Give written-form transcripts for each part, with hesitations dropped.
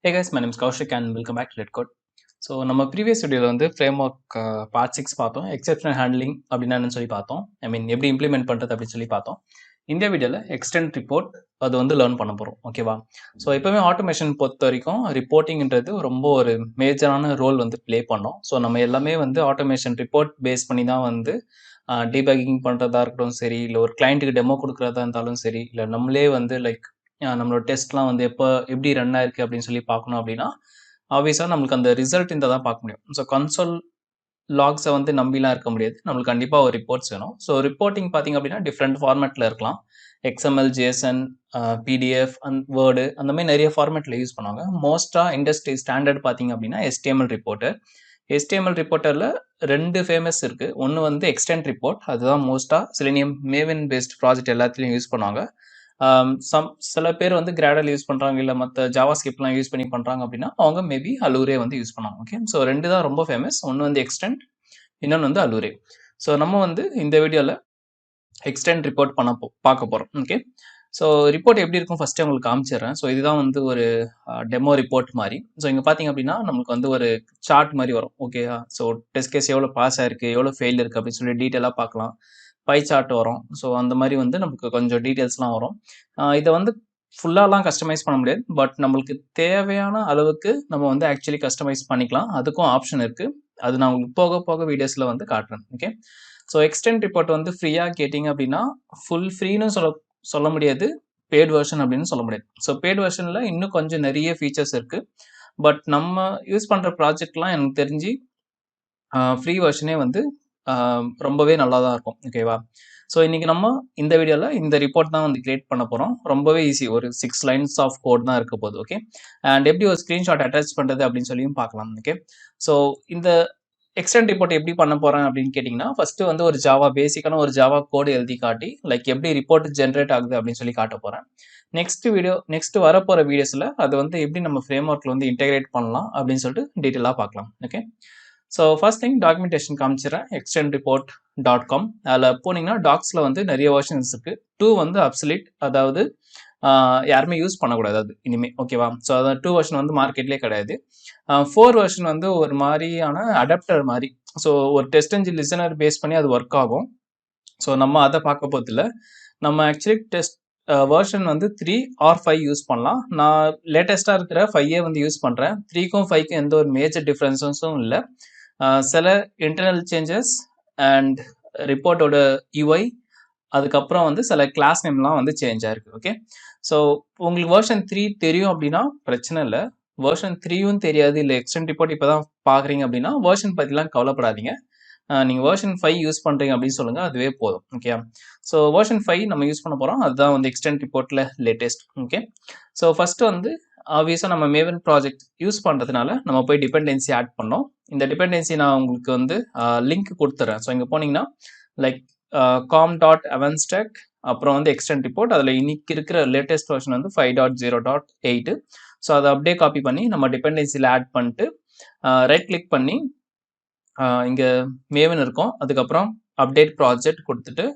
Hey guys, my name is Kaushik and welcome back to LetCode. So நம்ம previous வீடியோவில் வந்து frame work part 6 பார்த்தோம். Exceptional handling அப்படின்னா என்னன்னு சொல்லி பார்த்தோம். எப்படி இம்ப்ளிமெண்ட் பண்ணுறது அப்படின்னு சொல்லி பார்த்தோம். இந்த வீடியோவில் எக்ஸ்டெண்ட் ரிப்போர்ட் அது வந்து லேர்ன் பண்ண போகிறோம். ஓகேவா? ஸோ எப்போவுமே ஆட்டோமேஷன் பொறுத்த வரைக்கும் ரிப்போர்ட்டிங்கிறது ரொம்ப ஒரு மேஜரான ரோல் வந்து ப்ளே பண்ணோம். ஸோ நம்ம எல்லாமே வந்து ஆட்டோமேஷன் ரிப்போர்ட் பேஸ் பண்ணி தான் வந்து டீபக்கிங் பண்ணுறதா இருக்கட்டும் சரி, இல்லை ஒரு கிளைண்ட்டுக்கு டெமோ கொடுக்குறதா இருந்தாலும் சரி, இல்லை நம்மளே வந்து நம்மளோட டெஸ்ட்லாம் வந்து எப்படி ரன் ஆயிருக்கு அப்படின்னு சொல்லி பார்க்கணும் அப்படின்னா ஆப்வியஸாக நம்மளுக்கு அந்த ரிசல்ட் இந்த தான் பார்க்க முடியும். ஸோ கன்சோல் லாக்ஸை வந்து நம்பிலாம் இருக்க முடியாது. நம்மளுக்கு கண்டிப்பாக ஒரு ரிப்போர்ட்ஸ் வேணும். ஸோ ரிப்போர்ட்டிங் பார்த்திங்க அப்படின்னா டிஃப்ரெண்ட் ஃபார்மேட்டில் இருக்கலாம். XML, JSN, PDF and word அந்த மாதிரி நிறைய ஃபார்மேட்டில் யூஸ் பண்ணுவாங்க. மோஸ்ட்டாக இண்டஸ்ட்ரி ஸ்டாண்டர்ட் பார்த்திங்க அப்படின்னா HTML ரிப்போர்ட்டர். HTML ரிப்போர்ட்டரில் 2 ஃபேமஸ் இருக்குது. ஒன்று வந்து எக்ஸ்டெண்ட் ரிப்போர்ட், அதுதான் மோஸ்ட்டாக Selenium Maven பேஸ்ட் ப்ராஜெக்ட் எல்லாத்துலேயும் யூஸ் பண்ணுவாங்க. சில பேர் வந்து கிராடல் யூஸ் பண்ணுறாங்க, இல்லை மற்ற ஜாவாஸ்கிரிப்ட்லாம் யூஸ் பண்ணி பண்ணுறாங்க அப்படின்னா அவங்க மேபி அலூரே வந்து யூஸ் பண்ணுவாங்க. ஓகே, ஸோ 2 தான் ரொம்ப ஃபேமஸ். ஒன்று வந்து எக்ஸ்டெண்ட், இன்னொன்று வந்து அலூரே. ஸோ நம்ம வந்து இந்த வீடியோவில் எக்ஸ்டெண்ட் ரிப்போர்ட் பார்க்க போகிறோம். ஓகே, ஸோ ரிப்போர்ட் எப்படி இருக்கும் ஃபஸ்ட்டு உங்களுக்கு காமிச்சிடுறேன். ஸோ இதுதான் வந்து ஒரு டெமோ ரிப்போர்ட் மாதிரி. ஸோ இங்கே பார்த்தீங்க அப்படின்னா நமக்கு வந்து ஒரு சார்ட் மாதிரி வரும். ஓகே, ஸோ டெஸ்ட் கேஸ் எவ்வளோ பாஸ் ஆயிருக்கு, எவ்வளோ ஃபெயில் இருக்குது அப்படின்னு சொல்லி டீட்டெயிலாக பார்க்கலாம். பை சார்ட் வரும். ஸோ அந்த மாதிரி வந்து நமக்கு கொஞ்சம் டீட்டெயில்ஸ்லாம் வரும். இதை வந்து ஃபுல்லாலாம் கஸ்டமைஸ் பண்ண முடியாது, பட் நம்மளுக்கு தேவையான அளவுக்கு நம்ம வந்து ஆக்சுவலி கஸ்டமைஸ் பண்ணிக்கலாம். அதுக்கும் ஆப்ஷன் இருக்குது. அது நான் உங்களுக்கு போக போக வீடியோஸில் வந்து காட்டுறேன். ஓகே, ஸோ எக்ஸ்டெண்ட் ரிப்போர்ட் வந்து ஃப்ரீயாக கேட்டிங்க அப்படின்னா ஃபுல் ஃப்ரீன்னு சொல்ல முடியாது, பெய்ட் வெர்ஷன் அப்படின்னு சொல்ல முடியாது. ஸோ பெய்ட் வெர்ஷனில் இன்னும் கொஞ்சம் நிறைய ஃபீச்சர்ஸ் இருக்குது. பட் நம்ம யூஸ் பண்ணுற ப்ராஜெக்ட்லாம் எனக்கு தெரிஞ்சு ஃப்ரீ வெர்ஷனே வந்து ரொம்பவே நல்லா தான் இருக்கும். ஓகேவா? ஸோ இன்றைக்கி நம்ம இந்த வீடியோவில் இந்த ரிப்போர்ட் தான் வந்து கிரியேட் பண்ண போகிறோம். ரொம்பவே ஈஸி, ஒரு 6 லைன்ஸ் ஆஃப் கோட் தான் இருக்க போகுது. ஓகே, அண்ட் எப்படி ஒரு ஸ்க்ரீன்ஷாட் அட்டாச் பண்ணுறது அப்படின்னு சொல்லியும் பார்க்கலாம். ஓகே, ஸோ இந்த எக்ஸ்டெண்ட் ரிப்போர்ட் எப்படி பண்ண போகிறேன் அப்படின்னு கேட்டிங்கன்னா, ஃபஸ்ட்டு வந்து ஒரு பேசிக்கான ஒரு ஜாவா கோடு எழுதி காட்டி எப்படி ரிப்போர்ட் ஜென்ரேட் ஆகுது அப்படின்னு சொல்லி காட்ட போகிறேன். நெக்ஸ்ட் வரப்போகிற வீடியோஸில் அது வந்து எப்படி நம்ம ஃப்ரேம் ஒர்க்கில் வந்து இன்டெகிரேட் பண்ணலாம் அப்படின்னு சொல்லிட்டு டீட்டெயிலாக பார்க்கலாம். Okay, so first thing documentation காமிச்சிடறேன். extendreport.com அதில் போனீங்கன்னா டாக்ஸில் வந்து நிறைய வெர்ஷன்ஸ் இருக்குது. 2 வந்து அப்சலிட், அதாவது யாருமே யூஸ் பண்ணக்கூடாது அது இனிமேல். ஓகேவா? ஸோ அதான் 2 வெர்ஷன் வந்து மார்க்கெட்லேயே கிடையாது. 4 வெர்ஷன் வந்து ஒரு மாதிரியான அடாப்டர் மாதிரி. ஸோ ஒரு டெஸ்ட் என்ஜின் லிசனர் பேஸ் பண்ணி அது ஒர்க் ஆகும். ஸோ நம்ம அதை பார்க்க போதில்லை. நம்ம ஆக்சுவலி வெர்ஷன் வந்து 3 or 5 யூஸ் பண்ணலாம். நான் லேட்டஸ்ட்டாக இருக்கிற 5 வந்து யூஸ் பண்ணுறேன். 3க்கும் 5க்கும் எந்த ஒரு மேஜர் டிஃப்ரென்ஸஸும் இல்லை. சில இன்டர்னல் சேஞ்சஸ் அண்ட் ரிப்போர்ட்டோட யூஐ, அதுக்கப்புறம் வந்து சில கிளாஸ் நேம்லாம் வந்து சேஞ்ச் ஆயிருக்கு. ஓகே, ஸோ உங்களுக்கு வெர்ஷன் 3 தெரியும் அப்படின்னா பிரச்சனை இல்லை. வெர்ஷன் 3யும் தெரியாது, இல்லை எக்ஸ்டெண்ட் ரிப்போர்ட் இப்போ தான் பார்க்குறீங்க அப்படின்னா வெர்ஷன் பற்றிலாம் கவலைப்படாதீங்க. நீங்கள் வெர்ஷன் 5 யூஸ் பண்ணுறீங்க அப்படின்னு சொல்லுங்கள், அதுவே போதும். ஓகே, ஸோ வெர்ஷன் 5 நம்ம யூஸ் பண்ண போகிறோம். அதுதான் வந்து எக்ஸ்டெண்ட் ரிப்போர்ட்டில் லேட்டஸ்ட். ஓகே, ஸோ ஃபஸ்ட்டு வந்து ஆப்வியஸாக நம்ம மேவன் ப்ராஜெக்ட் யூஸ் பண்ணுறதுனால நம்ம போய் டிபெண்டன்சி ஆட் பண்ணோம். இந்த டிபெண்டன்சி நான் உங்களுக்கு வந்து லிங்க் கொடுத்துட்றேன். ஸோ இங்கே போனீங்கன்னா com.avenstek அப்புறம் வந்து எக்ஸ்டெண்ட் ரிப்போர்ட், அதில் இன்னைக்கு இருக்கிற லேட்டஸ்ட் வெர்ஷன் வந்து 5.0.8. ஸோ அதை அப்படியே காப்பி பண்ணி நம்ம டிபெண்டன்சியில் ஆட் பண்ணிட்டு ரைட் கிளிக் பண்ணி இங்கே மேவன் இருக்கும், அதுக்கப்புறம் அப்டேட் ப்ராஜெக்ட் கொடுத்துட்டு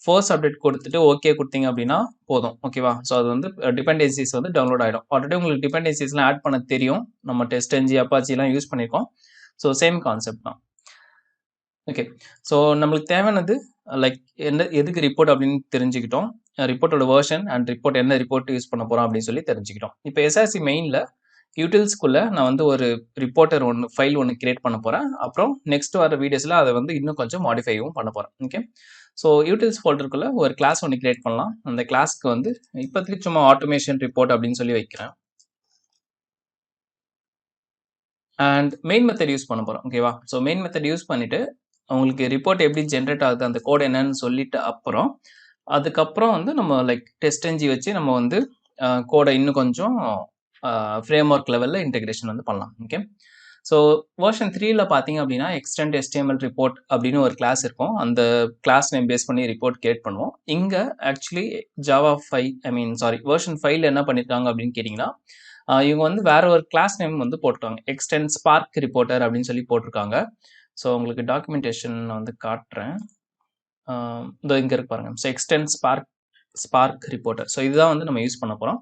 ஃபர்ஸ்ட் அப்டேட் கொடுத்துட்டு ஓகே கொடுத்தீங்க அப்படின்னா போதும். ஓகேவா? ஸோ அது வந்து டிபெண்டன்சிஸ் வந்து டவுன்லோட் ஆகிடும். ஆல்ரெடி உங்களுக்கு டிபெண்டன்சிஸ்லாம் ஆட் பண்ண தெரியும். நம்ம டெஸ்ட் என்ஜி அப்பாச்சிலாம் யூஸ் பண்ணியிருக்கோம். ஸோ சேம் கான்செப்ட் தான். ஓகே, ஸோ நம்மளுக்கு தேவையானது எதுக்கு ரிப்போர்ட் அப்படின்னு தெரிஞ்சுக்கிட்டோம். ரிப்போர்ட்டோட வெர்ஷன் அண்ட் ரிப்போர்ட் என்ன ரிப்போர்ட் யூஸ் பண்ண போகிறோம் அப்படின்னு சொல்லி தெரிஞ்சுக்கிட்டோம். இப்போ எஸ்ஆர்சி மெயினில் யூட்டில்ஸ்குள்ளே நான் வந்து ஒரு ரிப்போர்ட்டர் ஃபைல் ஒன்று கிரியேட் பண்ண போகிறேன். அப்புறம் நெக்ஸ்ட் வர வீடியோஸில் அதை வந்து இன்னும் கொஞ்சம் மாடிஃபைவும் பண்ண போகிறேன். ஓகே, ஸோ யூட்டில்ஸ் ஃபோல்டருக்குள்ளே ஒரு கிளாஸ் ஒன்று கிரியேட் பண்ணலாம். அந்த கிளாஸ்க்கு வந்து இப்போதைக்கு சும்மா ஆட்டோமேஷன் ரிப்போர்ட் அப்படின்னு சொல்லி வைக்கிறேன். அண்ட் மெயின் மெத்தட் யூஸ் பண்ண போகிறோம். ஓகேவா? ஸோ மெயின் மெத்தட் யூஸ் பண்ணிவிட்டு உங்களுக்கு ரிப்போர்ட் எப்படி ஜென்ரேட் ஆகுது, அந்த கோட் என்னன்னு சொல்லிட்டு அதுக்கப்புறம் வந்து நம்ம டெஸ்ட் என்ஜி வச்சு நம்ம வந்து கோடை இன்னும் கொஞ்சம் ஃப்ரேம் ஒர்க் லெவலில் இன்டெகிரேஷன் வந்து பண்ணலாம். ஓகே, ஸோ வெர்ஷன் 3ல் பார்த்தீங்க அப்படின்னா எக்ஸ்டெண்ட் HTML ரிப்போர்ட் அப்படின்னு ஒரு கிளாஸ் இருக்கும். அந்த கிளாஸ் நேம் பேஸ் பண்ணி ரிப்போர்ட் கிரியேட் பண்ணுவோம். இங்கே ஆக்சுவலி வெர்ஷன் 5ல் என்ன பண்ணியிருக்காங்க அப்படின்னு கேட்டிங்கன்னா, இவங்க வந்து வேற ஒரு கிளாஸ் நேம் வந்து போட்டிருக்காங்க. எக்ஸ்டெண்ட் ஸ்பார்க் ரிப்போர்ட்டர் அப்படின்னு சொல்லி போட்டிருக்காங்க. ஸோ உங்களுக்கு டாக்குமெண்டேஷன் வந்து காட்டுறேன். இதோ இங்கே இருக்கு பாருங்க. So extend spark spark reporter. So இதுதான் வந்து நம்ம யூஸ் பண்ண போகிறோம்.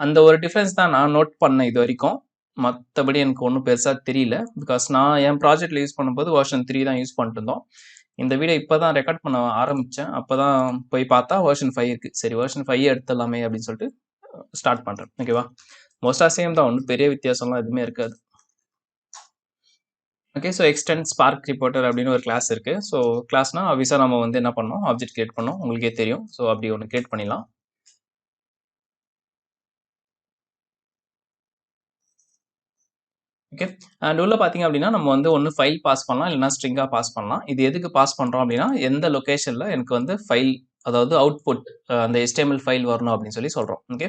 அந்த ஒரு டிஃப்ரென்ஸ் தான் நான் நோட் பண்ணேன் இது வரைக்கும். மற்றபடி எனக்கு ஒன்றும் பெருசாக தெரியல. பிகாஸ் நான் என் ப்ராஜெக்டில் யூஸ் பண்ணும்போது வெர்ஷன் 3 தான் யூஸ் பண்ணிட்டு இருந்தோம். இந்த வீடியோ இப்போ தான் ரெக்கார்ட் பண்ண ஆரம்பித்தேன். அப்போ தான் போய் பார்த்தா வெர்ஷன் 5 இருக்குது. சரி வெர்ஷன் 5 எடுத்துடலாமே அப்படின்னு சொல்லிட்டு ஸ்டார்ட் பண்ணுறேன். ஓகேவா? மோஸ்ட்டாக சேம் தான், ஒன்றும் பெரிய வித்தியாசம்லாம் எதுவுமே இருக்காது. Okay, so extend spark reporter அப்படின்னு ஒரு கிளாஸ் இருக்குது. ஸோ கிளாஸ்னா ஆப்வியஸாக நம்ம வந்து என்ன பண்ணோம், ஆப்ஜெக்ட் கிரியேட் பண்ணோம், உங்களுக்கே தெரியும். ஸோ அப்படி ஒன்று கிரியேட் பண்ணிடலாம். ஓகே, அண்ட் உள்ள பார்த்தீங்க அப்படின்னா நம்ம வந்து ஒன்று ஃபைல் பாஸ் பண்ணலாம், இல்லைனா ஸ்ட்ரிங்காக பாஸ் பண்ணலாம். இது எதுக்கு பாஸ் பண்ணுறோம் அப்படின்னா, எந்த லொக்கேஷனில் எனக்கு வந்து ஃபைல், அதாவது அவுட்புட் அந்த HTML ஃபைல் வரணும் அப்படின்னு சொல்லி சொல்கிறோம். ஓகே,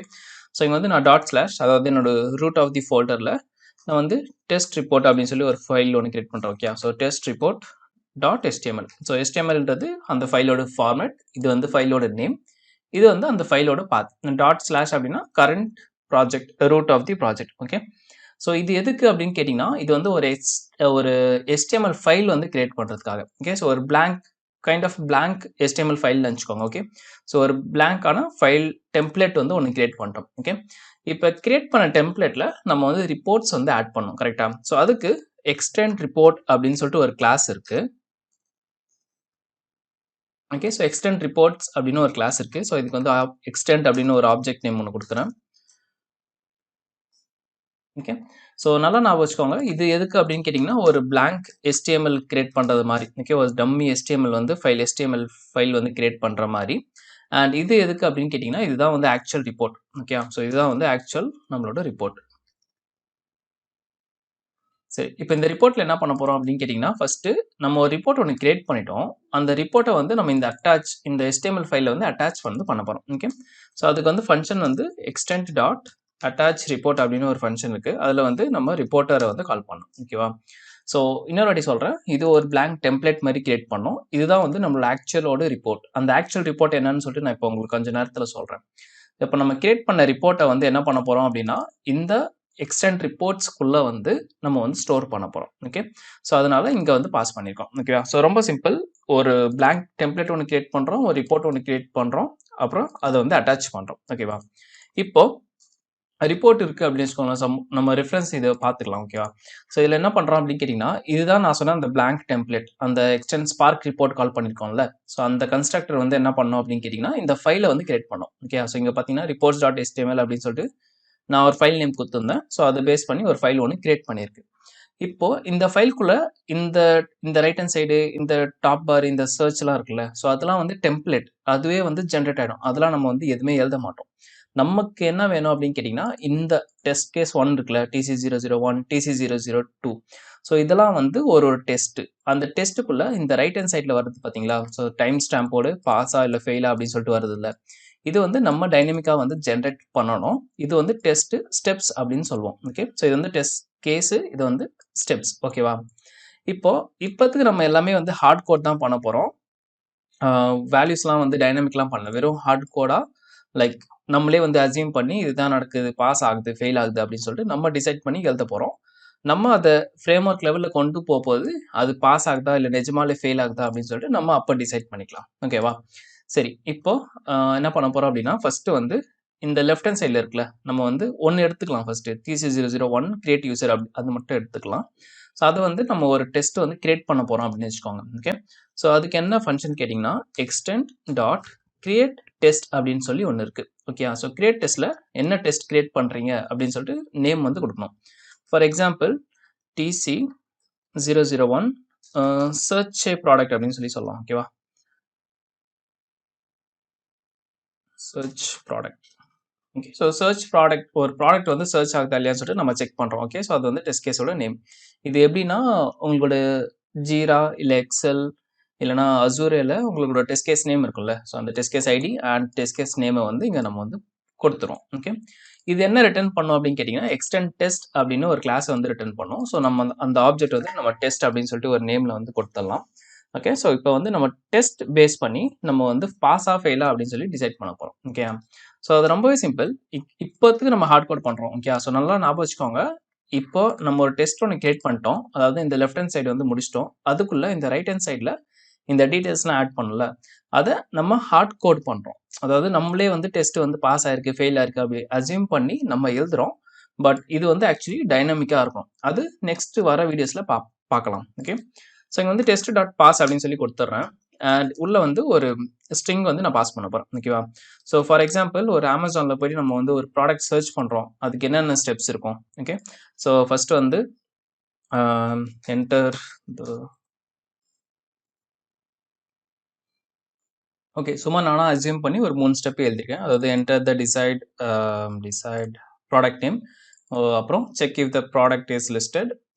ஸோ இங்கே வந்து நான் டாட் / அதாவது என்னோட ரூட் ஆஃப் தி ஃபோல்டரில் நான் வந்து டெஸ்ட் ரிப்போர்ட் அப்படின்னு சொல்லி ஒரு ஃபைல் ஒன்று கிரியேட் பண்ணுறேன். Okay, so test report .html. So HTMLன்றது அந்த ஃபைலோட ஃபார்மேட், இது வந்து ஃபைலோட நேம், இது வந்து அந்த ஃபைலோட பாத். // அப்படின்னா current project, root of the project. Okay, so இது எதுக்கு அப்படின்னு கேட்டிங்கன்னா, இது வந்து ஒரு HTML ஃபைல் வந்து கிரியேட் பண்ணுறதுக்காக. ஓகே, ஸோ ஒரு kind of blank HTML file நினச்சிக்கோங்க. ஓகே, ஸோ ஒரு பிளாங்கான ஃபைல் டெம்ப்ளேட் வந்து ஒன்று கிரியேட் பண்ணுறோம். ஓகே, இப்போ கிரியேட் பண்ண டெம்ப்ளேட்டில் நம்ம வந்து ரிப்போர்ட்ஸ் வந்து ஆட் பண்ணணும். கரெக்டாக? ஸோ அதுக்கு எக்ஸ்டெண்ட் ரிப்போர்ட் அப்படின்னு சொல்லிட்டு ஒரு கிளாஸ் இருக்குது. ஓகே, ஸோ எக்ஸ்டெண்ட் ரிப்போர்ட்ஸ் அப்படின்னு ஒரு கிளாஸ் இருக்குது. ஸோ இதுக்கு வந்து எக்ஸ்டெண்ட் அப்படின்னு ஒரு ஆப்ஜெக்ட் நேம் ஒன்று கொடுக்குறேன். ஓகே, ஸோ நல்லா ஞாபகம் வச்சுக்கோங்க. இது எதுக்கு அப்படின்னு கேட்டிங்கன்னா, ஒரு பிளாங்க் HTML கிரியேட் பண்ணுறது மாதிரி. ஓகே, ஒரு டம்மி HTML வந்து HTML ஃபைல் வந்து கிரியேட் பண்ணுற மாதிரி. அண்ட் இது எதுக்கு அப்படின்னு கேட்டிங்கன்னா, இதுதான் வந்து ஆக்சுவல் ரிப்போர்ட். ஓகே, ஸோ இதுதான் வந்து ஆக்சுவல் நம்மளோட ரிப்போர்ட். சரி, இப்போ இந்த ரிப்போர்ட்டில் என்ன பண்ண போகிறோம் அப்படின்னு கேட்டிங்கன்னா, ஃபஸ்ட்டு நம்ம ஒரு ரிப்போர்ட் ஒன்று கிரியேட் பண்ணிட்டோம். அந்த ரிப்போர்ட்டை வந்து நம்ம இந்த HTML ஃபைலில் வந்து அட்டாச் வந்து பண்ண போகிறோம். ஓகே, ஸோ அதுக்கு வந்து ஃபங்க்ஷன் வந்து எக்ஸ்டெண்ட் டாட் அட்டாச் ரிப்போர்ட் அப்படின்னு ஒரு ஃபங்க்ஷன் இருக்குது. அதில் வந்து நம்ம ரிப்போர்ட்டரை வந்து கால் பண்ணோம். ஓகேவா? ஸோ இன்னொரு வாட்டி சொல்கிறேன், இது ஒரு பிளாங்க் டெம்ப்ளேட் மாதிரி கிரியேட் பண்ணோம். இதுதான் வந்து நம்மளோட ஆக்சுவலோட ரிப்போர்ட். அந்த ஆக்சுவல் ரிப்போர்ட் என்னன்னு சொல்லிட்டு நான் இப்போ உங்களுக்கு கொஞ்சம் நேரத்தில் சொல்கிறேன். இப்போ நம்ம கிரியேட் பண்ண ரிப்போர்ட்டை வந்து என்ன பண்ண போகிறோம் அப்படின்னா, இந்த எக்ஸ்டெண்ட் ரிப்போர்ட்ஸ்க்குள்ளே வந்து நம்ம வந்து ஸ்டோர் பண்ண போகிறோம். ஓகே, ஸோ அதனால இங்கே வந்து பாஸ் பண்ணியிருக்கோம். ஓகேவா? ஸோ ரொம்ப சிம்பிள். ஒரு பிளாங்க் டெம்ப்ளேட் ஒன்று கிரியேட் பண்ணுறோம், ஒரு ரிப்போர்ட் ஒன்று கிரியேட் பண்ணுறோம், அப்புறம் அதை வந்து அட்டாச் பண்ணுறோம். ஓகேவா? இப்போ ரிப்போர்ட் இருக்குது அப்படின்னு வச்சுக்கோங்களேன். நம்ம ரெஃபரன்ஸ் இதை பார்த்துக்கலாம். ஓகேவா? ஸோ இதில் என்ன பண்ணுறோம் அப்படின்னு கேட்டிங்கன்னா, இதுதான் நான் சொன்ன அந்த பிளாங்க் டெம்ப்ளேட், அந்த எக்ஸ்டெண்ட் ஸ்பார்க் ரிப்போர்ட் கால் பண்ணியிருக்கோம்ல. ஸோ அந்த கன்ஸ்ட்ரக்டர் வந்து என்ன பண்ணோம் அப்படின்னு கேட்டிங்கன்னா, இந்த ஃபைலை வந்து கிரியேட் பண்ணோம். ஓகே, ஸோ இங்கே பார்த்தீங்கன்னா reports.html அப்படின்னு சொல்லிட்டு நான் ஒரு ஃபைல் நேம் கொடுத்துருந்தேன். ஸோ அதை பேஸ் பண்ணி ஒரு ஃபைல் ஒன்று கிரியேட் பண்ணியிருக்கு. இப்போ இந்த ஃபைல்குள்ளே இந்த இந்த ரைட் ஹேண்ட் சைடு, இந்த டாப் பார், இந்த சர்ச்லாம் இருக்குல்ல, ஸோ அதெல்லாம் வந்து டெம்ப்ளேட், அதுவே வந்து ஜென்ரேட் ஆகிடும். அதெல்லாம் நம்ம வந்து எதுவுமே எழுத மாட்டோம். நமக்கு என்ன வேணும் அப்படின்னு கேட்டிங்கன்னா, இந்த டெஸ்ட் கேஸ் 1 இருக்குல்ல, TC001, TC002, ஸோ இதெல்லாம் வந்து ஒரு டெஸ்ட்டு. அந்த டெஸ்ட்டுக்குள்ளே இந்த ரைட் ஹேண்ட் சைடில் வருது பார்த்தீங்களா, ஸோ டைம் ஸ்டாம்போடு பாஸா இல்லை ஃபெயிலா அப்படின்னு சொல்லிட்டு வருது இல்லை, இது வந்து நம்ம டைனமிக்காக வந்து ஜென்ரேட் பண்ணணும். இது வந்து டெஸ்ட் ஸ்டெப்ஸ் அப்படின்னு சொல்லுவோம். ஓகே, ஸோ இது வந்து டெஸ்ட் கேஸு, இது வந்து ஸ்டெப்ஸ். ஓகேவா? இப்போத்துக்கு நம்ம எல்லாமே வந்து ஹார்ட் கோட் தான் பண்ண போகிறோம். வேல்யூஸ்லாம் வந்து டைனமிக்லாம் பண்ணல, வெறும் ஹார்ட் கோடாக லைக் நம்மளே வந்து அசியூம் பண்ணி இதுதான் நடக்குது, பாஸ் ஆகுது, ஃபெயில் ஆகுது அப்படின்னு சொல்லிட்டு நம்ம டிசைட் பண்ணி எழுத போகிறோம். நம்ம அதை ஃப்ரேம் ஒர்க் லெவலில் கொண்டு போகும்போது அது பாஸ் ஆகுதா இல்லை நிஜமாலே ஃபெயில் ஆகுதா அப்படின்னு சொல்லிட்டு நம்ம அப்போ டிசைட் பண்ணிக்கலாம். ஓகேவா? சரி, இப்போ என்ன பண்ண போகிறோம் அப்படின்னா, ஃபஸ்ட்டு வந்து இந்த லெஃப்ட் ஹேண்ட் சைடில் இருக்குல்ல, நம்ம வந்து ஒன்று எடுத்துக்கலாம். ஃபஸ்ட்டு TC001 கிரியேட் யூசர் அது மட்டும் எடுத்துக்கலாம். ஸோ அது வந்து நம்ம ஒரு டெஸ்ட் வந்து கிரியேட் பண்ண போகிறோம் அப்படின்னு வச்சுக்கோங்க. ஓகே, ஸோ அதுக்கு என்ன ஃபங்க்ஷன் கேட்டிங்கன்னா, எக்ஸ்டெண்ட் டாட் கிரியேட் டெஸ்ட் அப்படின்னு சொல்லி ஒன்று இருக்குது. ஓகே, ஸோ கிரியேட் டெஸ்ட்டில் என்ன டெஸ்ட் கிரியேட் பண்ணுறீங்க அப்படின்னு சொல்லிட்டு நேம் வந்து கொடுக்கணும். For example TC001 search product அப்படின்னு சொல்லி சொல்லலாம். ஓகேவா? Search product. Okay, so search product, ஒரு ப்ராடக்ட் வந்து சர்ச் ஆகுதா இல்லையான்னு சொல்லிட்டு நம்ம செக் பண்ணுறோம். ஓகே, ஸோ அது வந்து டெஸ்ட் கேஸோட நேம். இது எப்படின்னா, உங்களோட ஜீரா இல்லை எக்ஸல் இல்லைனா அசூரில் உங்களோட டெஸ்ட் கேஸ் நேம் இருக்குல்ல, ஸோ அந்த test case ID and test case நேமை வந்து இங்கே நம்ம வந்து கொடுத்துரும். ஓகே, இது என்ன ரிட்டர்ன் பண்ணோம் அப்படின்னு கேட்டிங்கன்னா, எக்ஸ்டெண்ட் டெஸ்ட் அப்படின்னு ஒரு கிளாஸை வந்து ரிட்டர்ன் பண்ணோம். ஸோ நம்ம அந்த ஆப்ஜெக்ட் வந்து நம்ம டெஸ்ட் அப்படின்னு சொல்லிட்டு ஒரு நேமில் வந்து கொடுத்துடலாம். ஓகே, ஸோ இப்போ வந்து நம்ம டெஸ்ட் பேஸ் பண்ணி நம்ம வந்து பாஸா ஃபெயிலா அப்படின்னு சொல்லி டிசைட் பண்ண போகிறோம். ஓகே, ஸோ அது ரொம்பவே சிம்பிள். இப்போத்துக்கு நம்ம ஹார்ட் கோட் பண்ணுறோம். ஓகே, ஸோ நல்லா ஞாபகம் வச்சுக்கோங்க. இப்போ நம்ம ஒரு டெஸ்ட் ஒன்று கிரியேட் பண்ணிட்டோம், அதாவது இந்த லெஃப்ட் ஹேண்ட் சைடு வந்து முடிச்சிட்டோம். அதுக்குள்ளே இந்த ரைட் ஹேண்ட் சைடில் இந்த டீடைல்ஸ்லாம் ஆட் பண்ணல அதை நம்ம ஹார்ட் கோட் பண்றோம். அதாவது நம்மளே வந்து டெஸ்ட் வந்து பாஸ் ஆயிருக்கு ஃபெயில் ஆயிருக்கு அப்படி அசியூம் பண்ணி நம்ம எழுதுறோம். பட் இது வந்து ஆக்சுவலி டைனமிக்கா இருக்கும். அது நெக்ஸ்ட் வர வீடியோஸ்ல பார்க்கலாம். ஓகே, ஸோ இங்கே வந்து டெஸ்ட் டாட் பாஸ் அப்படின்னு சொல்லி கொடுத்துட்றேன். அண்ட் உள்ள வந்து ஒரு ஸ்ட்ரிங் வந்து நான் பாஸ் பண்ண போறேன். ஓகேவா? ஸோ ஃபார் எக்ஸாம்பிள் ஒரு அமேசான்ல போயிட்டு நம்ம வந்து ஒரு ப்ராடக்ட் சர்ச் பண்றோம். அதுக்கு என்னென்ன ஸ்டெப்ஸ் இருக்கும்? ஓகே, ஸோ ஃபர்ஸ்ட் வந்து என்டர் ஓகே, சும்மா நானா அசியூம் பண்ணி ஒரு 3 ஸ்டெப் எழுதிருக்கேன். அதாவது enter the decide product name, அப்புறம் check if the product is listed,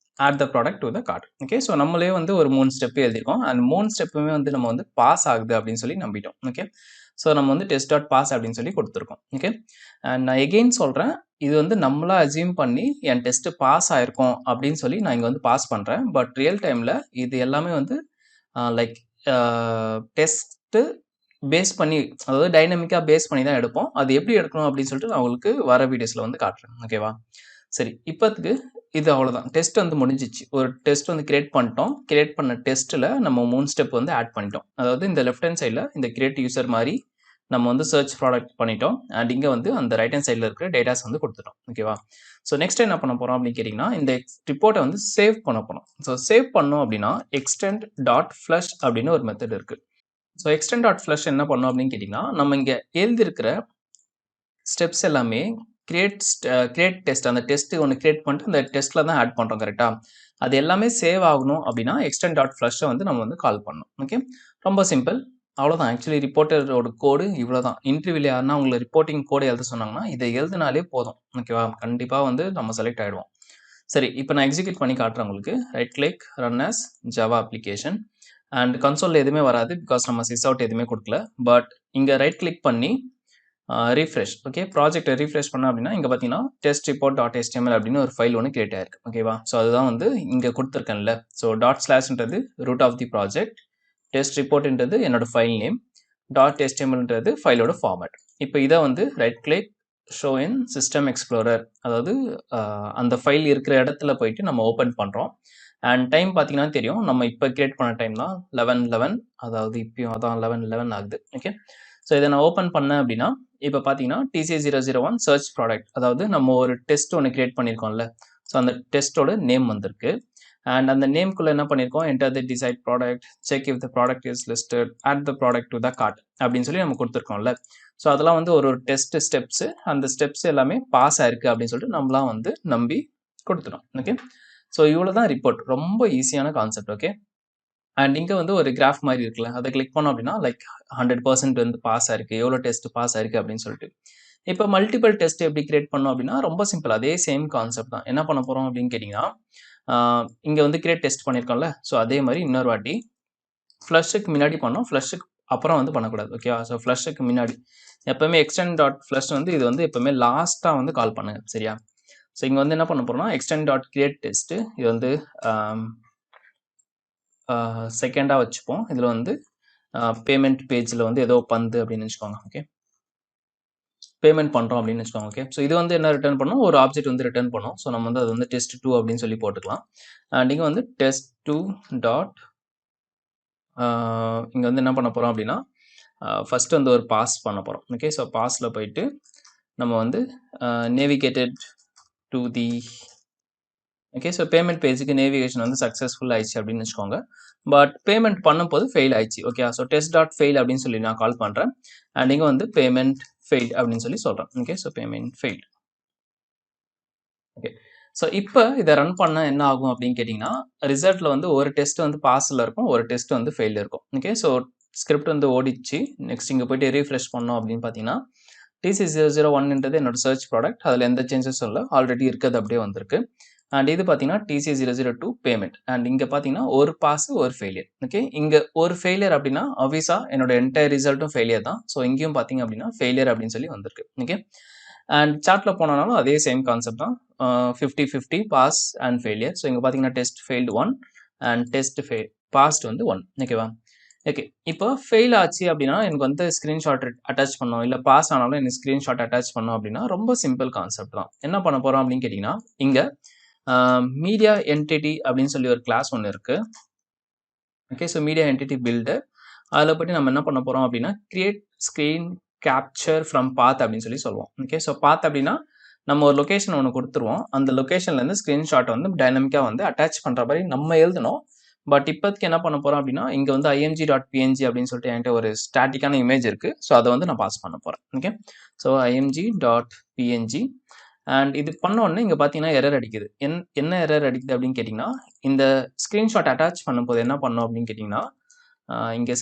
add the product to the cart. Okay, so நம்மளே வந்து ஒரு 3 ஸ்டெப் எழுதிருக்கோம். அண்ட் 3 ஸ்டெப்புமே வந்து நம்ம வந்து பாஸ் ஆகுது அப்படின்னு சொல்லி நம்பிட்டோம். ஓகே, ஸோ நம்ம வந்து டெஸ்ட் டாட் பாஸ் அப்படின்னு சொல்லி கொடுத்துருக்கோம். ஓகே, அண்ட் நான் எகெயின் சொல்றேன், இது வந்து நம்மளா அசியூம் பண்ணி என் டெஸ்ட் பாஸ் ஆயிருக்கும் அப்படின்னு சொல்லி நான் இங்க வந்து பாஸ் பண்றேன். பட் ரியல் டைம்ல இது எல்லாமே வந்து லைக் டெஸ்ட் பேஸ் பண்ணி, அதாவது டைனமிக்கா பேஸ் பண்ணி தான் எடுப்போம். அது எப்படி எடுக்கணும் அப்படின்னு சொல்லிட்டு நான் உங்களுக்கு வர வீடியோஸ்ல வந்து காட்டுறேன். ஓகேவா? சரி, இப்போத்துக்கு இது அவ்வளோதான். டெஸ்ட் வந்து முடிஞ்சிச்சு. ஒரு டெஸ்ட் வந்து கிரியேட் பண்ணிட்டோம். கிரியேட் பண்ண டெஸ்ட்டில் நம்ம 3 ஸ்டெப் வந்து ஆட் பண்ணிட்டோம். அதாவது இந்த லெஃப்ட் ஹேண்ட் சைடில் இந்த கிரியேட் யூசர் மாதிரி நம்ம வந்து சர்ச் ப்ராடக்ட் பண்ணிட்டோம். அண்ட் இங்கே வந்து அந்த ரைட் ஹேண்ட் சைடில் இருக்கிற டேட்டாஸ் வந்து கொடுத்துட்டோம். ஓகேவா? ஸோ நெக்ஸ்ட் என்ன பண்ண போகிறோம் அப்படின்னு கேட்டிங்கன்னா, இந்த ரிப்போர்ட்டை வந்து சேவ் பண்ண போகிறோம். ஸோ சேவ் பண்ணோம் அப்படின்னா எக்ஸ்டெண்ட் டாட் ஃப்ளஷ் அப்படின்னு ஒரு மெத்தட் இருக்குது. ஸோ எக்ஸ்டெண்ட் டாட் ஃப்ளஷ் என்ன பண்ணோம் அப்படின்னு கேட்டிங்கன்னா, நம்ம இங்கே எழுதியிருக்கிற ஸ்டெப்ஸ் எல்லாமே கிரியேட் டெஸ்ட், அந்த டெஸ்ட் ஒன்று கிரியேட் பண்ணிட்டு அந்த டெஸ்ட்டில் தான் ஆட் பண்ணுறோம். கரெக்டாக? அது எல்லாமே சேவ் ஆகணும் அப்படின்னா எக்ஸ்டெண்ட் டாட் ஃப்ளஷை வந்து நம்ம வந்து கால் பண்ணணும். ஓகே, ரொம்ப சிம்பிள். அவ்வளோதான். ஆக்சுவலி ரிப்போர்ட்டரோட கோடு இவ்வளோ தான். இன்டர்வியூவில் யாருன்னா உங்களை ரிப்போர்ட்டிங் கோடு எழுத சொன்னாங்கன்னா இதை எழுதினாலே போதும். ஓகேவா? கண்டிப்பாக வந்து நம்ம செலக்ட் ஆகிடுவோம். சரி, இப்போ நான் எக்ஸிக்யூட் பண்ணி காட்டுறேன் உங்களுக்கு. Right click, run as Java application. And கன்சோலில் எதுவுமே வராது, பிகாஸ் நம்ம சிஸ் அவுட் எதுவுமே கொடுக்கல. பட் இங்கே ரைட் கிளிக் பண்ணி ரீஃப்ரெஷ். ஓகே, ப்ராஜெக்டை ரீஃப்ரெஷ் பண்ண அப்படின்னா இங்கே பார்த்தீங்கன்னா டெஸ்ட் ரிப்போர்ட் டாட் HTML அப்படின்னு ஒரு ஃபைல் ஒன்று கிரியேட் ஆயிருக்கு. ஓகேவா? ஸோ அதுதான் வந்து இங்கே கொடுத்துருக்கேன்ல. So dot / root of the project, test ரிப்போர்ட்ன்றது என்னோட ஃபைல் நேம், டாட் HTMLன்றது ஃபைலோட ஃபார்மேட். இப்போ இதை வந்து right click, show in system explorer, அதாவது அந்த ஃபைல் இருக்கிற இடத்துல போயிட்டு நம்ம ஓப்பன் பண்ணுறோம். அண்ட் டைம் பார்த்தீங்கன்னா தெரியும், நம்ம இப்போ கிரியேட் பண்ண டைம் தான் 11:11, அதாவது இப்பயும் அதான் 11:11 ஆகுது. ஓகே, ஸோ இதை நான் ஓப்பன் பண்ணேன் அப்படின்னா இப்போ பார்த்தீங்கன்னா TC001 சர்ச் ப்ராடக்ட், அதாவது நம்ம ஒரு டெஸ்ட் ஒன்று கிரியேட் பண்ணியிருக்கோம்ல, ஸோ அந்த டெஸ்ட்டோட நேம் வந்திருக்கு. அண்ட் அந்த நேம்குள்ளே என்ன பண்ணியிருக்கோம், enter the decide product, check if the product is listed, add the product to the cart அப்படின்னு சொல்லி நம்ம கொடுத்துருக்கோம்ல. ஸோ அதெல்லாம் வந்து ஒரு டெஸ்ட் ஸ்டெப்ஸு, அந்த ஸ்டெப்ஸ் எல்லாமே பாஸ் ஆயிருக்கு அப்படின்னு சொல்லிட்டு நம்மளாம் வந்து நம்பி கொடுத்துட்டோம். ஓகே, ஸோ இவ்வளோ தான் ரிப்போர்ட். ரொம்ப ஈஸியான கான்செப்ட். ஓகே, அண்ட் இங்கே வந்து ஒரு கிராஃப் மாதிரி இருக்குல்ல, அதை கிளிக் பண்ணோம் அப்படின்னா லைக் 100% வந்து பாஸ் ஆயிருக்கு, எவ்வளோ டெஸ்ட் பாஸ் ஆயிருக்கு அப்படின்னு சொல்லிட்டு. இப்போ மல்டிபிள் டெஸ்ட் எப்படி கிரியேட் பண்ணோம் அப்படின்னா ரொம்ப சிம்பிள். அதே சேம் கான்செப்ட் தான். என்ன பண்ண போகிறோம் அப்படின்னு கேட்டிங்கன்னா, இங்கே வந்து கிரியேட் டெஸ்ட் பண்ணியிருக்கோம்ல, ஸோ அதே மாதிரி இன்னொரு வாட்டி ஃப்ளஷுக்கு முன்னாடி பண்ணோம், ஃப்ளஷுக்கு அப்புறம் வந்து பண்ணக்கூடாது. ஓகேவா? ஸோ ஃப்ளஷுக்கு முன்னாடி எப்போவுமே எக்ஸ்டெண்ட் டாட் ஃப்ளஷ் வந்து இது வந்து எப்போவுமே லாஸ்ட்டாக வந்து கால் பண்ணுங்க. சரியா? ஸோ இங்கே வந்து என்ன பண்ண போகிறோம்னா எக்ஸ்டெண்ட் டாட் கிரியேட் டெஸ்ட்டு, இது வந்து செகண்டாக வச்சுப்போம். இதில் வந்து பேமெண்ட் பேஜில் வந்து ஏதோ பந்து அப்படின்னு வச்சுக்கோங்க. ஓகே, பேமெண்ட் பண்ணுறோம் அப்படின்னு வச்சுக்கோங்க. ஓகே, ஸோ இது வந்து என்ன ரிட்டர்ன் பண்ணோம், ஒரு ஆப்ஜெக்ட் வந்து ரிட்டர்ன் பண்ணோம். ஸோ நம்ம வந்து அது வந்து test2 அப்படின்னு சொல்லி போட்டுக்கலாம். அண்ட் இங்கே வந்து test2 டாட் இங்கே வந்து என்ன பண்ண போகிறோம் அப்படின்னா ஃபஸ்ட்டு வந்து ஒரு பாஸ் பண்ண போகிறோம். ஓகே, ஸோ பாஸில் போயிட்டு நம்ம வந்து navigated to the, okay, so payment பேஜுக்கு நேவிகேஷன் வந்து சக்ஸஸ்ஃபுல் ஆயிடுச்சு அப்படின்னு வச்சுக்கோங்க. பட் பேமெண்ட் பண்ணும்போது ஃபெயில் ஆயிடுச்சு. Okay, so test dot fail அப்படின்னு சொல்லி நான் கால் பண்ணுறேன். அண்ட் இங்கே வந்து பேமெண்ட் ஃபெயில்ட் அப்படின்னு சொல்லி சொல்கிறேன். Okay, so payment failed. Okay, so இப்போ இதை ரன் பண்ணால் என்ன ஆகும் அப்படின்னு கேட்டிங்கன்னா, ரிசல்ட்டில் வந்து ஒரு டெஸ்ட் வந்து பாஸில் இருக்கும், ஒரு டெஸ்ட் வந்து ஃபெயில் இருக்கும். ஓகே, ஸோ ஸ்கிரிப்ட் வந்து ஓடிச்சு. நெக்ஸ்ட் இங்கே போய்ட்டு ரீஃப்ரெஷ் பண்ணோம் அப்படின்னு பார்த்தீங்கன்னா TC001ன்றது என்னோட சர்ச் ப்ராடக்ட், அதில் எந்த சேஞ்சஸும் இல்லை, ஆல்ரெடி இருக்கிறது அப்படியே வந்திருக்கு. அண்ட் இது பார்த்தீங்கன்னா TC002 பேமெண்ட். அண்ட் இங்கே பார்த்தீங்கன்னா ஒரு பாஸ் ஒரு ஃபெயிலியர். ஓகே, இங்கே ஒரு ஃபெயிலியர் அப்படின்னா obviously என்னோட என்டையர் ரிசல்ட்டும் ஃபெயிலியர் தான். ஸோ இங்கேயும் பார்த்தீங்க அப்படின்னா ஃபெயிலியர் அப்படின்னு சொல்லி வந்திருக்கு. ஓகே, அண்ட் சார்ட்டில் போனாலும் அதே சேம் கான்செப்ட் தான், 50-50 பாஸ் அண்ட் ஃபெயிலியர். ஸோ இங்கே பார்த்தீங்கன்னா test failed 1 and test passed வந்து 1. ஓகேவா? ஓகே, இப்போ ஃபெயில் ஆச்சு அப்படின்னா எனக்கு வந்து ஸ்க்ரீன்ஷாட் அட்டாச் பண்ணோம், இல்லை பாஸ் ஆனாலும் எனக்கு ஸ்க்ரீன்ஷாட் அட்டாச் பண்ணோம் அப்படின்னா ரொம்ப சிம்பிள் கான்செப்ட் தான். என்ன பண்ண போகிறோம் அப்படின்னு கேட்டிங்கன்னா, இங்கே மீடியா என்டிட்டி அப்படின்னு சொல்லி ஒரு கிளாஸ் ஒன்று இருக்குது. Okay. So media entity builder அதில் போய்ட்டு நம்ம என்ன பண்ண போகிறோம் அப்படின்னா create screen capture from path அப்படின்னு சொல்லி சொல்லுவோம். ஓகே. ஸோ பாத் அப்படின்னா நம்ம ஒரு லொக்கேஷன் ஒன்று கொடுத்துருவோம். அந்த லொக்கேஷன்லேருந்து ஸ்க்ரீன்ஷாட் வந்து டைனமிக்காக வந்து அட்டாச் பண்ணுற மாதிரி நம்ம எழுதணும். பட் இப்போதைக்கு என்ன பண்ண போகிறோம் அப்படின்னா இங்கே வந்து img.png அப்படின்னு சொல்லிட்டு என்கிட்ட ஒரு ஸ்டாட்டிக்கான இமேஜ் இருக்குது. ஸோ அதை வந்து நான் பாஸ் பண்ண போகிறேன். ஓகே. ஸோ img.png அண்ட் இது பண்ண உடனே இங்கே பார்த்தீங்கன்னா எரர் அடிக்குது. என்ன எரர் அடிக்குது அப்படின்னு கேட்டிங்கன்னா இந்த ஸ்க்ரீன்ஷாட் அட்டாச் பண்ணும்போது என்ன பண்ணோம் அப்படின்னு கேட்டிங்கன்னா இங்கே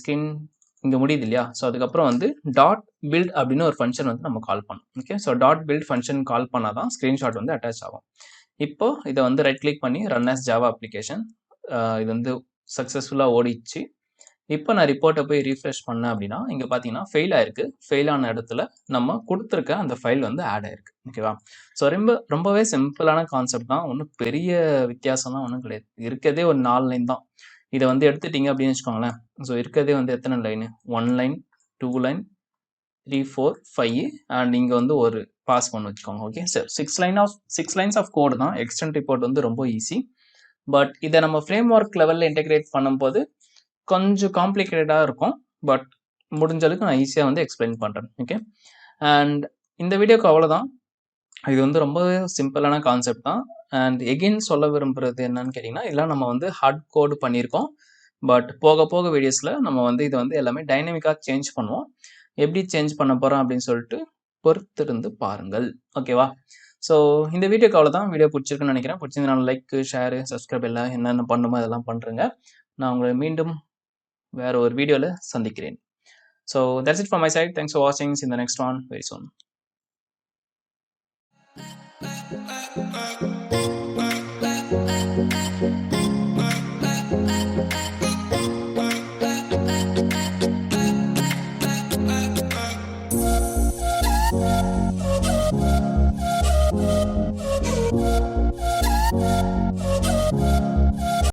இங்கே முடியுது இல்லையா? ஸோ அதுக்கப்புறம் வந்து டாட் பில்ட் அப்படின்னு ஒரு ஃபங்க்ஷன் வந்து நம்ம கால் பண்ணோம். Okay. So dot build function call பண்ணால் தான் ஸ்க்ரீன்ஷாட் வந்து அட்டாச் ஆகும். இப்போ இதை வந்து ரைட் கிளிக் பண்ணி ரன் as ஜாவா அப்ளிகேஷன் இது வந்து சக்ஸஸ்ஃபுல்லாக ஓடிச்சு. இப்போ நான் ரிப்போர்ட்டை போய் ரீஃப்ரெஷ் பண்ணேன் அப்படின்னா இங்கே பார்த்தீங்கன்னா ஃபெயில் ஆயிருக்கு. ஃபெயில் ஆன இடத்துல நம்ம கொடுத்துருக்க அந்த ஃபைல் வந்து ஆட் ஆயிருக்கு. ஓகேவா? ஸோ ரொம்பவே சிம்பிளான கான்செப்ட் தான். ஒன்றும் பெரிய வித்தியாசம்லாம் ஒன்றும் கிடையாது. இருக்கிறதே ஒரு 4 லைன் தான். இதை வந்து எடுத்துட்டீங்க அப்படின்னு வச்சுக்கோங்களேன். ஸோ இருக்கிறதே வந்து எத்தனை லைனு? 1 லைன், 2 லைன், 3, 4, 5 அண்ட் இங்கே வந்து ஒரு பாஸ் பண்ணி வச்சுக்கோங்க. Okay. Sir 6 lines of code தான். எக்ஸ்டென்ட் ரிப்போர்ட் வந்து ரொம்ப ஈஸி. பட் இதை நம்ம ஃப்ரேம் ஒர்க் லெவலில் இன்டெகிரேட் பண்ணும்போது கொஞ்சம் காம்ப்ளிகேட்டடாக இருக்கும். பட் முடிஞ்ச அளவுக்கு நான் ஈஸியாக வந்து எக்ஸ்பிளைன் பண்ணுறேன். ஓகே. அண்ட் இந்த வீடியோக்கு அவ்வளோதான். இது வந்து ரொம்ப சிம்பிளான கான்செப்ட் தான். அண்ட் எகெயின் சொல்ல விரும்புகிறது என்னன்னு கேட்டிங்கன்னா இதெல்லாம் நம்ம வந்து ஹார்ட் கோடு பண்ணியிருக்கோம். பட் போக போக வீடியோஸில் நம்ம வந்து இதை வந்து எல்லாமே டைனமிக்காக சேஞ்ச் பண்ணுவோம். எப்படி சேஞ்ச் பண்ண போகிறோம் அப்படின்னு சொல்லிட்டு பொறுத்திருந்து பாருங்கள். ஓகேவா? ஸோ இந்த வீடியோக்கு அவ்வளோதான். வீடியோ பிடிச்சிருக்குன்னு நினைக்கிறேன். பிடிச்சிருந்தா லைக், ஷேரு, சப்ஸ்கிரைப் எல்லாம் என்னென்ன பண்ணுமோ அதெல்லாம் பண்ணுறேங்க. நான் உங்களை மீண்டும் வேற ஒரு வீடியோவில் சந்திக்கிறேன். So that's it from my side. Thanks for வாட்சிங். In the next one very soon.